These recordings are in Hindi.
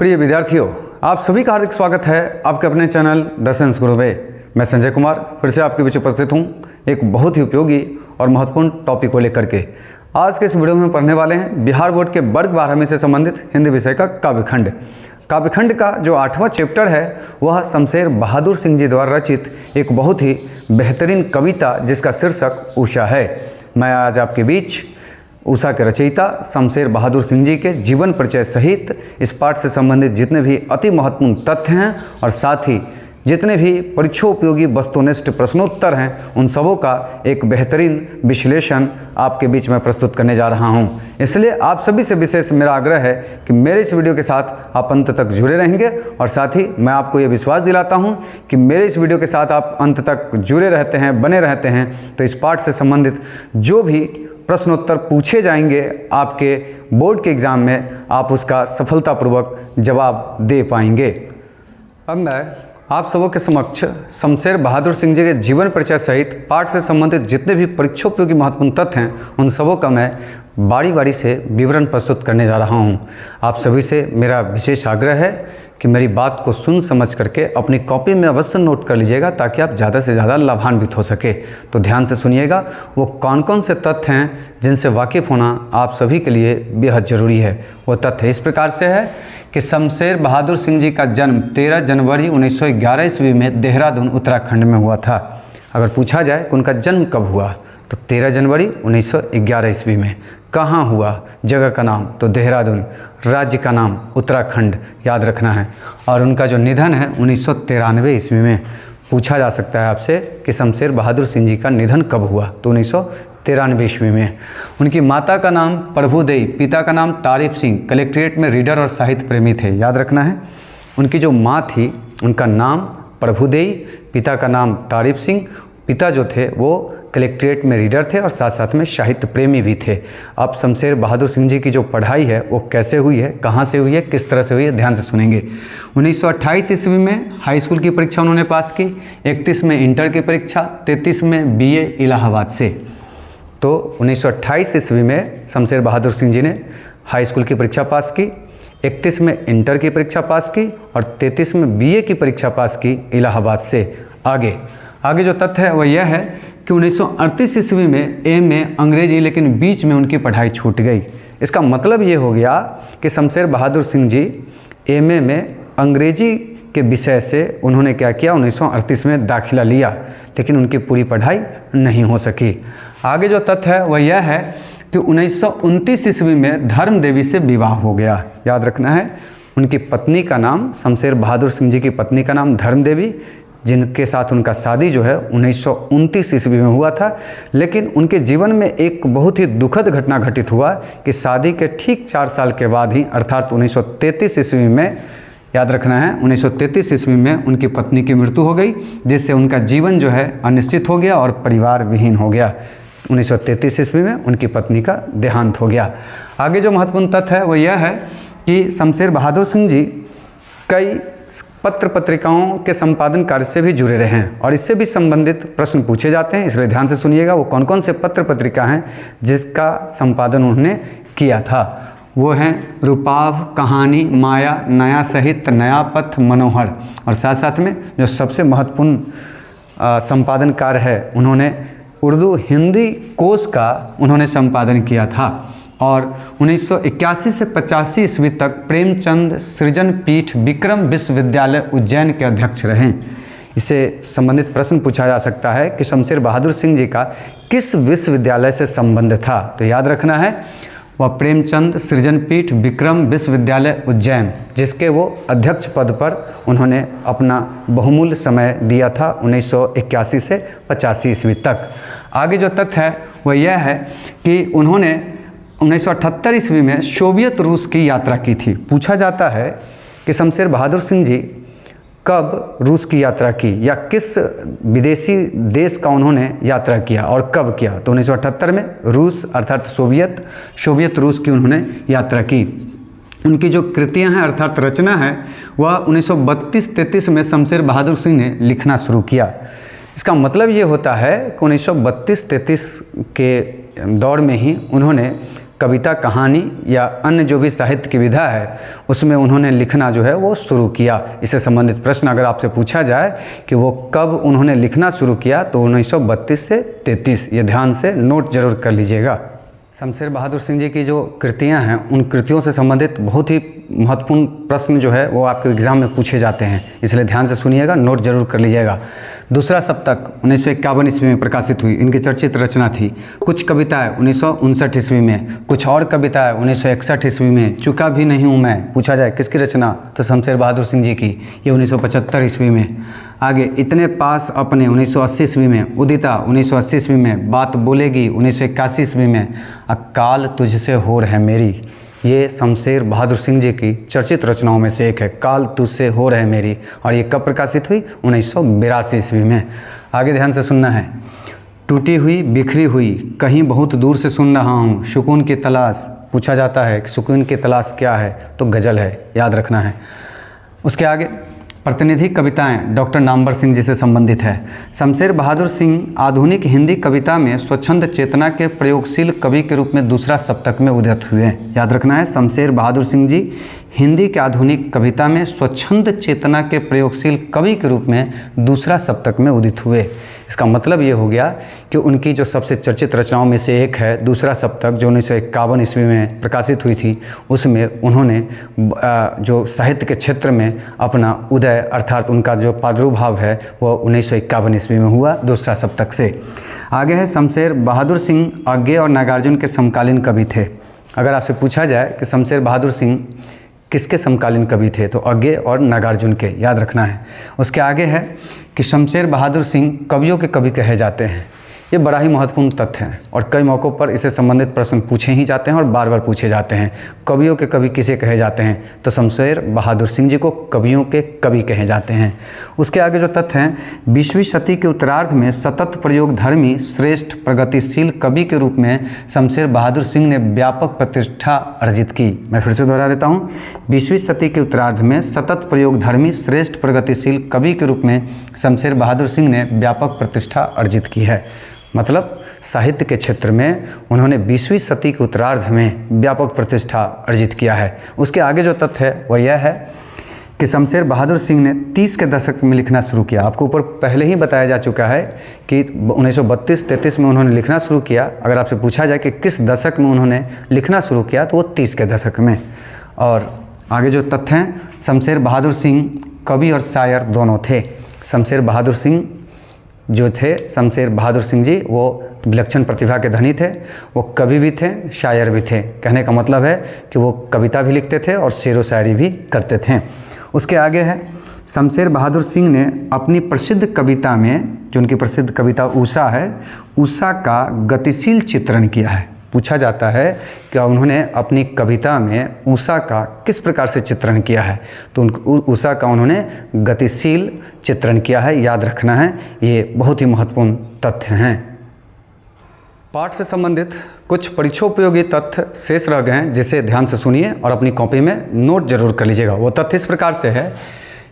प्रिय विद्यार्थियों, आप सभी का हार्दिक स्वागत है आपके अपने चैनल द साइंस गुरु में। मैं संजय कुमार फिर से आपके बीच उपस्थित हूँ एक बहुत ही उपयोगी और महत्वपूर्ण टॉपिक को लेकर के। आज के इस वीडियो में पढ़ने वाले हैं बिहार बोर्ड के वर्ग 12वीं से संबंधित हिंदी विषय का काव्यखंड। काव्यखंड का जो 8वां चैप्टर है वह शमशेर बहादुर सिंह जी द्वारा रचित एक बहुत ही बेहतरीन कविता जिसका शीर्षक उषा है। मैं आज आपके बीच उषा के रचयिता शमशेर बहादुर सिंह जी के जीवन परिचय सहित इस पाठ से संबंधित जितने भी अति महत्वपूर्ण तथ्य हैं और साथ ही जितने भी परीक्षा उपयोगी वस्तुनिष्ठ प्रश्नोत्तर हैं उन सबों का एक बेहतरीन विश्लेषण आपके बीच में प्रस्तुत करने जा रहा हूं। इसलिए आप सभी से विशेष मेरा आग्रह है कि मेरे इस वीडियो के साथ आप अंत तक जुड़े रहेंगे और साथ ही मैं आपको ये विश्वास दिलाता हूं कि मेरे इस वीडियो के साथ आप अंत तक जुड़े रहते हैं, बने रहते हैं तो इस पाठ से संबंधित जो भी प्रश्नोत्तर पूछे जाएंगे आपके बोर्ड के एग्ज़ाम में आप उसका सफलतापूर्वक जवाब दे पाएंगे। अब मैं आप सबों के समक्ष शमशेर बहादुर सिंह जी के जीवन परिचय सहित पाठ से संबंधित जितने भी परीक्षोपयोगी महत्वपूर्ण तथ्य हैं उन सबों का मैं बारी बारी से विवरण प्रस्तुत करने जा रहा हूं। आप सभी से मेरा विशेष आग्रह है कि मेरी बात को सुन समझ करके अपनी कॉपी में अवश्य नोट कर लीजिएगा ताकि आप ज़्यादा से ज़्यादा लाभान्वित हो सके। तो ध्यान से सुनिएगा वो कौन कौन से तथ्य हैं जिनसे वाकिफ़ होना आप सभी के लिए बेहद ज़रूरी है। वो तथ्य इस प्रकार से है कि शमशेर बहादुर सिंह जी का जन्म 13 जनवरी 1911 ईस्वी में देहरादून उत्तराखंड में हुआ था। अगर पूछा जाए कि उनका जन्म कब हुआ तो 13 जनवरी 1911 ईस्वी में। कहाँ हुआ, जगह का नाम तो देहरादून, राज्य का नाम उत्तराखंड याद रखना है। और उनका जो निधन है 1993 ईस्वी में। पूछा जा सकता है आपसे कि शमशेर बहादुर सिंह जी का निधन कब हुआ तो 1993 ईस्वी में। उनकी माता का नाम प्रभुदेई, पिता का नाम तारीफ सिंह, कलेक्ट्रेट में रीडर और साहित्य प्रेमी थे याद रखना है। उनकी जो माँ थी उनका नाम प्रभुदेई, पिता का नाम तारीफ सिंह। पिता जो थे वो कलेक्ट्रेट में रीडर थे और साथ साथ में साहित्य प्रेमी भी थे। अब शमशेर बहादुर सिंह जी की जो पढ़ाई है वो कैसे हुई है, कहाँ से हुई है, किस तरह से हुई है, ध्यान से सुनेंगे। 1928 ईस्वी में हाई स्कूल की परीक्षा उन्होंने पास की, 31 में इंटर की परीक्षा, 33 में BA इलाहाबाद से। तो 1928 ईस्वी में शमशेर बहादुर सिंह जी ने हाई स्कूल की परीक्षा पास की, 31 में इंटर की परीक्षा पास की और 33 में BA की परीक्षा पास की इलाहाबाद से। आगे जो तथ्य है वह यह है कि 1938 ईस्वी में MA अंग्रेजी, लेकिन बीच में उनकी पढ़ाई छूट गई। इसका मतलब ये हो गया कि शमशेर बहादुर सिंह जी MA में अंग्रेजी के विषय से उन्होंने क्या किया 1938 में दाखिला लिया, लेकिन उनकी पूरी पढ़ाई नहीं हो सकी। आगे जो तथ्य है वह यह है कि 1929 ईस्वी में धर्म देवी से विवाह हो गया याद रखना है। उनकी पत्नी का नाम, शमशेर बहादुर सिंह जी की पत्नी का नाम धर्म देवी, जिनके साथ उनका शादी जो है 1929 ईस्वी में हुआ था। लेकिन उनके जीवन में एक बहुत ही दुखद घटना घटित हुआ कि शादी के ठीक 4 साल के बाद ही अर्थात 1933 ईस्वी में, याद रखना है 1933 ईस्वी में उनकी पत्नी की मृत्यु हो गई, जिससे उनका जीवन जो है अनिश्चित हो गया और परिवार विहीन हो गया। 1933 ईस्वी में उनकी पत्नी का देहांत हो गया। आगे जो महत्वपूर्ण तथ्य है वो यह है कि शमशेर बहादुर सिंह जी कई पत्र पत्रिकाओं के संपादन कार्य से भी जुड़े रहे हैं और इससे भी संबंधित प्रश्न पूछे जाते हैं, इसलिए ध्यान से सुनिएगा। वो कौन कौन से पत्र पत्रिका हैं जिसका संपादन उन्होंने किया था। वो हैं रूपाभ, कहानी, माया, नया साहित्य, नया पथ, मनोहर। और साथ साथ में जो सबसे महत्वपूर्ण संपादन कार्य है उन्होंने उर्दू हिंदी कोश का उन्होंने संपादन किया था। और 1981 से 85 ईस्वी तक प्रेमचंद सृजन पीठ विक्रम विश्वविद्यालय उज्जैन के अध्यक्ष रहे। इससे संबंधित प्रश्न पूछा जा सकता है कि शमशेर बहादुर सिंह जी का किस विश्वविद्यालय से संबंध था तो याद रखना है वह प्रेमचंद सृजन पीठ विक्रम विश्वविद्यालय उज्जैन, जिसके वो अध्यक्ष पद पर उन्होंने अपना बहुमूल्य समय दिया था 1981 से 85 ईस्वी तक। आगे जो तथ्य है वह यह है कि उन्होंने 1978 ईस्वी में सोवियत रूस की यात्रा की थी। पूछा जाता है कि शमशेर बहादुर सिंह जी कब रूस की यात्रा की या किस विदेशी देश का उन्होंने यात्रा किया और कब किया तो 1978 में रूस अर्थात सोवियत रूस की उन्होंने यात्रा की। उनकी जो कृतियां हैं अर्थात रचना है वह 1932-33 में शमशेर बहादुर सिंह ने लिखना शुरू किया। इसका मतलब ये होता है कि 1932-33 के दौर में ही उन्होंने कविता, कहानी या अन्य जो भी साहित्य की विधा है उसमें उन्होंने लिखना जो है वो शुरू किया। इससे संबंधित प्रश्न अगर आपसे पूछा जाए कि वो कब उन्होंने लिखना शुरू किया तो 1932 से 33, ये ध्यान से नोट जरूर कर लीजिएगा। शमशेर बहादुर सिंह जी की जो कृतियां हैं उन कृतियों से संबंधित बहुत ही महत्वपूर्ण प्रश्न जो है वो आपके एग्ज़ाम में पूछे जाते हैं, इसलिए ध्यान से सुनिएगा, नोट जरूर कर लीजिएगा। दूसरा सप्तक 1951 ईस्वी में प्रकाशित हुई, इनकी चर्चित रचना थी। कुछ कविताएं 1959 ईस्वी में, कुछ और कविताएं 1961 ईस्वी में। चुका भी नहीं हूँ मैं, पूछा जाए किसकी रचना तो शमशेर बहादुर सिंह जी की, ये 1975 ईस्वी में। आगे इतने पास अपने 1980 ईस्वी में, उदिता 1980 ईस्वी में, बात बोलेगी 1981 ईस्वी में, अकाल तुझसे होर है मेरी, ये शमशेर बहादुर सिंह जी की चर्चित रचनाओं में से एक है, काल तुझसे होर है मेरी, और ये कब प्रकाशित हुई 1982 ईस्वी में। आगे ध्यान से सुनना है। टूटी हुई बिखरी हुई कहीं बहुत दूर से सुन रहा हूँ, सुकून की तलाश, पूछा जाता है कि सुकून की तलाश क्या है तो गज़ल है, याद रखना है। उसके आगे प्रतिनिधि कविताएं डॉक्टर नामवर सिंह जी से संबंधित है। शमशेर बहादुर सिंह आधुनिक हिंदी कविता में स्वच्छंद चेतना के प्रयोगशील कवि के रूप में दूसरा सप्तक में उदित हुए। याद रखना है, शमशेर बहादुर सिंह जी हिंदी के आधुनिक कविता में स्वच्छंद चेतना के प्रयोगशील कवि के रूप में दूसरा सप्तक में उदित हुए। इसका मतलब ये हो गया कि उनकी जो सबसे चर्चित रचनाओं में से एक है दूसरा सप्तक, जो 1951 ईस्वी में प्रकाशित हुई थी, उसमें उन्होंने जो साहित्य के क्षेत्र में अपना उदय अर्थात उनका जो प्रादुर्भाव है वो 1951 ईस्वी में हुआ दूसरा सप्तक से। आगे है शमशेर बहादुर सिंह अज्ञे और नागार्जुन के समकालीन कवि थे। अगर आपसे पूछा जाए कि शमशेर बहादुर सिंह किसके समकालीन कवि थे तो अज्ञे और नागार्जुन के, याद रखना है। उसके आगे है कि शमशेर बहादुर सिंह कवियों के कवि कहे जाते हैं। ये बड़ा ही महत्वपूर्ण तथ्य है और कई मौक़ों पर इससे संबंधित प्रश्न पूछे ही जाते हैं और बार बार पूछे जाते हैं। कवियों के कवि किसे कहे जाते हैं तो शमशेर बहादुर सिंह जी को कवियों के कवि कहे जाते हैं। उसके आगे जो तथ्य हैं, 20वीं सदी के उत्तरार्ध में सतत प्रयोगधर्मी श्रेष्ठ प्रगतिशील कवि के रूप में शमशेर बहादुर सिंह ने व्यापक प्रतिष्ठा अर्जित की। मैं फिर से दोहरा देता हूँ, 20वीं सदी के उत्तरार्ध में सतत प्रयोगधर्मी श्रेष्ठ प्रगतिशील कवि के रूप में शमशेर बहादुर सिंह ने व्यापक प्रतिष्ठा अर्जित की है। मतलब साहित्य के क्षेत्र में उन्होंने 20वीं सदी के उत्तरार्ध में व्यापक प्रतिष्ठा अर्जित किया है। उसके आगे जो तथ्य है वह यह है कि शमशेर बहादुर सिंह ने 30 के दशक में लिखना शुरू किया। आपको ऊपर पहले ही बताया जा चुका है कि 1932-33 में उन्होंने लिखना शुरू किया। अगर आपसे पूछा जाए कि किस दशक में उन्होंने लिखना शुरू किया तो वो 30 के दशक में। और आगे जो तथ्य हैं, शमशेर बहादुर सिंह कवि और शायर दोनों थे। शमशेर बहादुर सिंह जो थे, शमशेर बहादुर सिंह जी वो विलक्षण प्रतिभा के धनी थे, वो कवि भी थे, शायर भी थे। कहने का मतलब है कि वो कविता भी लिखते थे और शेर व शायरी भी करते थे। उसके आगे है, शमशेर बहादुर सिंह ने अपनी प्रसिद्ध कविता में, जो उनकी प्रसिद्ध कविता उषा है, उषा का गतिशील चित्रण किया है। पूछा जाता है कि उन्होंने अपनी कविता में उषा का किस प्रकार से चित्रण किया है तो उषा का उन्होंने गतिशील चित्रण किया है, याद रखना है। ये बहुत ही महत्वपूर्ण तथ्य हैं। पाठ से संबंधित कुछ परीक्षोपयोगी तथ्य शेष रह गए हैं, जिसे ध्यान से सुनिए और अपनी कॉपी में नोट जरूर कर लीजिएगा। वो तथ्य इस प्रकार से है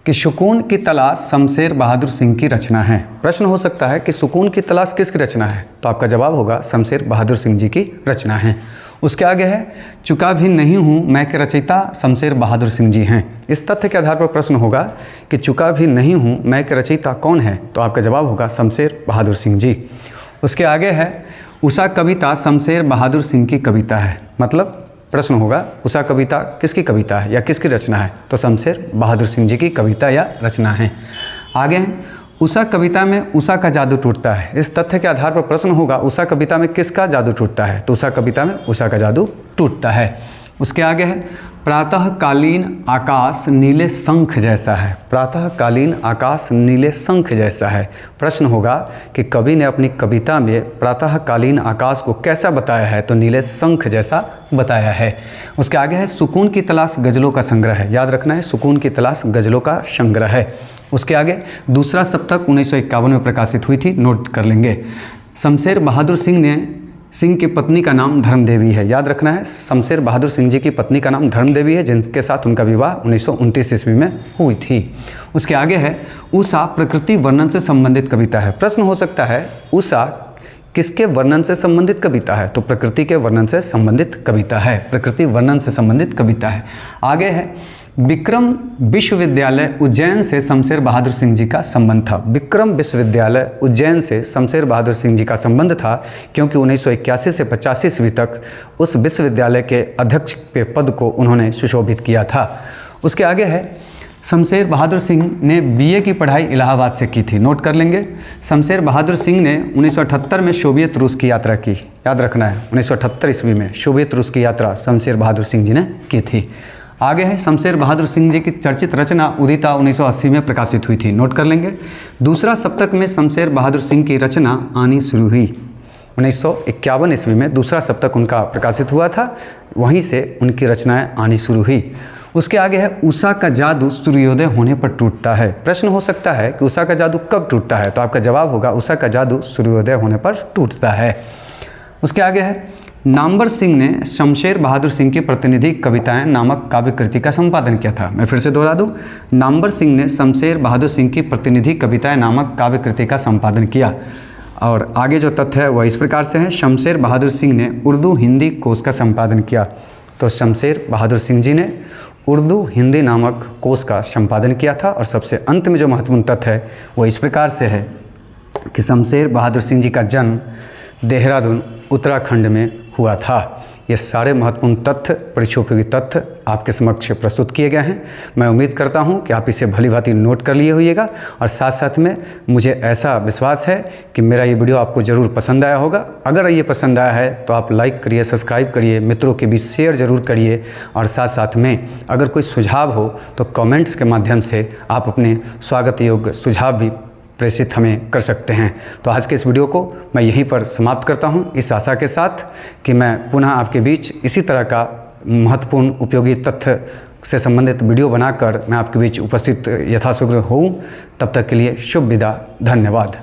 कि सुकून की तलाश शमशेर बहादुर सिंह की रचना है। प्रश्न हो सकता है कि सुकून की तलाश किसकी रचना है तो आपका जवाब होगा शमशेर बहादुर सिंह जी की रचना है। उसके आगे है, चुका भी नहीं हूँ मैं के रचयिता शमशेर बहादुर सिंह जी हैं। इस तथ्य के आधार पर प्रश्न होगा कि चुका भी नहीं हूँ मैं के रचयिता कौन है तो आपका जवाब होगा शमशेर बहादुर सिंह जी। उसके आगे है, उषा कविता शमशेर बहादुर सिंह की कविता है। मतलब प्रश्न होगा उषा कविता किसकी कविता है या किसकी रचना है तो शमशेर बहादुर सिंह जी की कविता या रचना है। आगे है, उषा कविता में उषा का जादू टूटता है। इस तथ्य के आधार पर प्रश्न होगा उषा कविता में किसका जादू टूटता है तो उषा कविता में उषा का जादू टूटता है। उसके आगे है, प्रातःकालीन आकाश नीले शंख जैसा है। प्रातःकालीन आकाश नीले शंख जैसा है। प्रश्न होगा कि कवि ने अपनी कविता में प्रातःकालीन आकाश को कैसा बताया है तो नीले शंख जैसा बताया है। उसके आगे है, सुकून की तलाश गज़लों का संग्रह है। याद रखना है, सुकून की तलाश गज़लों का संग्रह है। उसके आगे दूसरा सप्तक 1951 में प्रकाशित हुई थी, नोट कर लेंगे। शमशेर बहादुर सिंह की पत्नी का नाम धर्मदेवी है। याद रखना है, शमशेर बहादुर सिंह जी की पत्नी का नाम धर्मदेवी है, जिनके साथ उनका विवाह 1929 ईस्वी में हुई थी। उसके आगे है, उषा प्रकृति वर्णन से संबंधित कविता है। प्रश्न हो सकता है उषा किसके वर्णन से संबंधित कविता है? तो प्रकृति के वर्णन से संबंधित कविता है, प्रकृति वर्णन से संबंधित कविता है। आगे है, विक्रम विश्वविद्यालय उज्जैन से शमशेर बहादुर सिंह जी का संबंध था। विक्रम विश्वविद्यालय उज्जैन से शमशेर बहादुर सिंह जी का संबंध था क्योंकि 1981 से 85 ईस्वी तक उस विश्वविद्यालय के अध्यक्ष के पद को उन्होंने सुशोभित किया था। उसके आगे है, शमशेर बहादुर सिंह ने बीए की पढ़ाई इलाहाबाद से की थी। नोट कर लेंगे, शमशेर बहादुर सिंह ने 1978 में सोवियत रूस की यात्रा की। याद रखना है, 1978 ईस्वी में सोवियत रूस की यात्रा शमशेर बहादुर सिंह जी ने की थी। आगे है, शमशेर बहादुर सिंह जी की चर्चित रचना उदिता 1980 में प्रकाशित हुई थी। नोट कर लेंगे, दूसरा सप्तक में शमशेर बहादुर सिंह की रचना आनी शुरू हुई। 1951 ईस्वी में दूसरा सप्तक उनका प्रकाशित हुआ था, वहीं से उनकी रचनाएं आनी शुरू हुई। उसके आगे है, उषा का जादू सूर्योदय होने पर टूटता है। प्रश्न हो सकता है कि उषा का जादू कब टूटता है? तो आपका जवाब होगा उषा का जादू सूर्योदय होने पर टूटता है। उसके आगे है, नामवर सिंह ने शमशेर बहादुर सिंह की प्रतिनिधि कविताएं नामक काव्य कृति का संपादन किया था। मैं फिर से दोहरा दूं, नामवर सिंह ने शमशेर बहादुर सिंह की प्रतिनिधि कविताएं नामक काव्य कृति का संपादन किया। और आगे जो तथ्य है वह इस प्रकार से है, शमशेर बहादुर सिंह ने उर्दू हिंदी कोश का संपादन किया। तो शमशेर बहादुर सिंह जी ने उर्दू हिंदी नामक कोश का संपादन किया था। और सबसे अंत में जो महत्वपूर्ण तथ्य है वो इस प्रकार से है कि शमशेर बहादुर सिंह जी का जन्म देहरादून उत्तराखंड में हुआ था। ये सारे महत्वपूर्ण तथ्य, परीक्षोपयोगी तथ्य आपके समक्ष प्रस्तुत किए गए हैं। मैं उम्मीद करता हूं कि आप इसे भलीभांति नोट कर लिए होइएगा और साथ साथ में मुझे ऐसा विश्वास है कि मेरा ये वीडियो आपको ज़रूर पसंद आया होगा। अगर ये पसंद आया है तो आप लाइक करिए, सब्सक्राइब करिए, मित्रों के बीच शेयर ज़रूर करिए और साथ साथ में अगर कोई सुझाव हो तो कमेंट्स के माध्यम से आप अपने स्वागत योग्य सुझाव भी प्रेषित हमें कर सकते हैं। तो आज के इस वीडियो को मैं यहीं पर समाप्त करता हूं, इस आशा के साथ कि मैं पुनः आपके बीच इसी तरह का महत्वपूर्ण उपयोगी तथ्य से संबंधित वीडियो बनाकर मैं आपके बीच उपस्थित यथाशीघ्र हूँ। तब तक के लिए शुभ विदा, धन्यवाद।